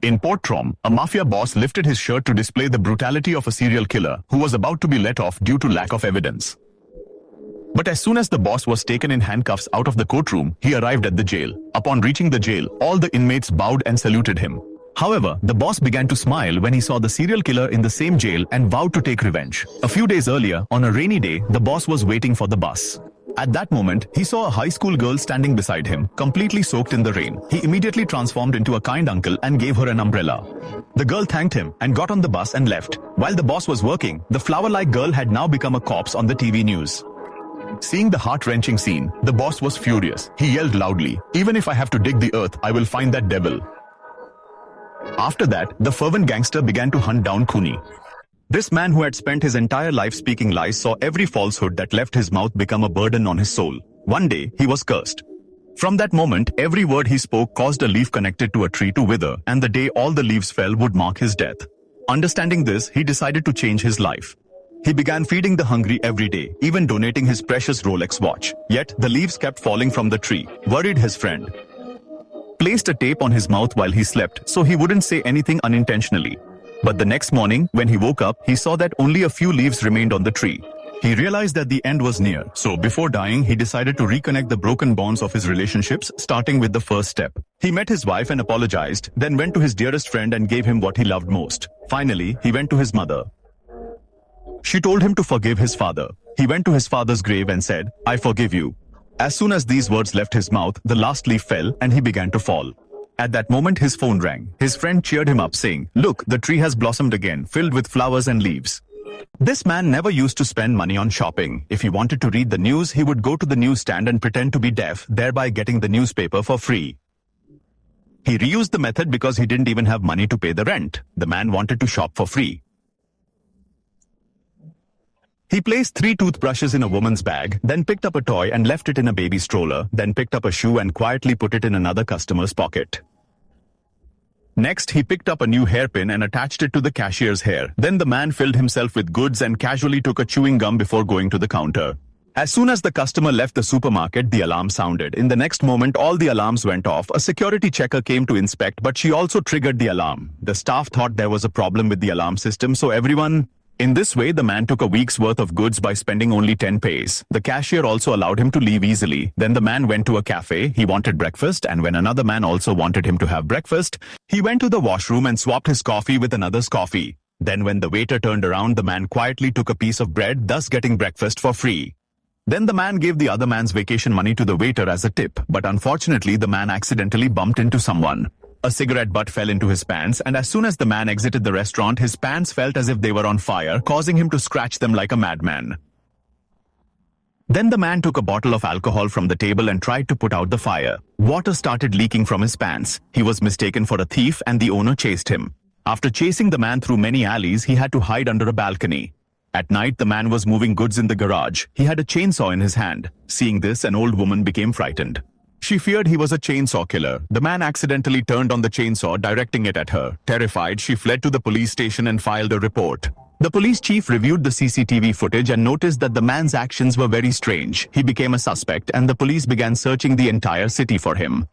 In Portrom, a mafia boss lifted his shirt to display the brutality of a serial killer who was about to be let off due to lack of evidence. But as soon as the boss was taken in handcuffs out of the courtroom, he arrived at the jail. Upon reaching the jail, all the inmates bowed and saluted him. However, the boss began to smile when he saw the serial killer in the same jail and vowed to take revenge. A few days earlier, on a rainy day, the boss was waiting for the bus. At that moment, he saw a high school girl standing beside him, completely soaked in the rain. He immediately transformed into a kind uncle and gave her an umbrella. The girl thanked him and got on the bus and left. While the boss was working, the flower-like girl had now become a corpse on the TV news. Seeing the heart-wrenching scene, the boss was furious. He yelled loudly, "Even if I have to dig the earth, I will find that devil." After that, the fervent gangster began to hunt down Cooney. This man who had spent his entire life speaking lies saw every falsehood that left his mouth become a burden on his soul. One day, he was cursed. From that moment, every word he spoke caused a leaf connected to a tree to wither, and the day all the leaves fell would mark his death. Understanding this, he decided to change his life. He began feeding the hungry every day, even donating his precious Rolex watch. Yet, the leaves kept falling from the tree. Worried, his friend placed a tape on his mouth while he slept so he wouldn't say anything unintentionally. But the next morning, when he woke up, he saw that only a few leaves remained on the tree. He realized that the end was near, so before dying, he decided to reconnect the broken bonds of his relationships, starting with the first step. He met his wife and apologized, then went to his dearest friend and gave him what he loved most. Finally, he went to his mother. She told him to forgive his father. He went to his father's grave and said, "I forgive you." As soon as these words left his mouth, the last leaf fell and he began to fall. At that moment, his phone rang. His friend cheered him up, saying, "Look, the tree has blossomed again, filled with flowers and leaves." This man never used to spend money on shopping. If he wanted to read the news, he would go to the newsstand and pretend to be deaf, thereby getting the newspaper for free. He reused the method because he didn't even have money to pay the rent. The man wanted to shop for free. He placed 3 toothbrushes in a woman's bag, then picked up a toy and left it in a baby stroller, then picked up a shoe and quietly put it in another customer's pocket. Next, he picked up a new hairpin and attached it to the cashier's hair. Then the man filled himself with goods and casually took a chewing gum before going to the counter. As soon as the customer left the supermarket, the alarm sounded. In the next moment, all the alarms went off. A security checker came to inspect, but she also triggered the alarm. The staff thought there was a problem with the alarm system, so everyone... In this way, the man took a week's worth of goods by spending only 10 paise. The cashier also allowed him to leave easily. Then the man went to a cafe. He wanted breakfast, and when another man also wanted him to have breakfast, he went to the washroom and swapped his coffee with another's coffee. Then when the waiter turned around, the man quietly took a piece of bread, thus getting breakfast for free. Then the man gave the other man's vacation money to the waiter as a tip, but unfortunately the man accidentally bumped into someone. A cigarette butt fell into his pants, and as soon as the man exited the restaurant, his pants felt as if they were on fire, causing him to scratch them like a madman. Then the man took a bottle of alcohol from the table and tried to put out the fire. Water started leaking from his pants. He was mistaken for a thief and the owner chased him. After chasing the man through many alleys, he had to hide under a balcony. At night, the man was moving goods in the garage. He had a chainsaw in his hand. Seeing this, an old woman became frightened. She feared he was a chainsaw killer. The man accidentally turned on the chainsaw, directing it at her. Terrified, she fled to the police station and filed a report. The police chief reviewed the CCTV footage and noticed that the man's actions were very strange. He became a suspect, and the police began searching the entire city for him.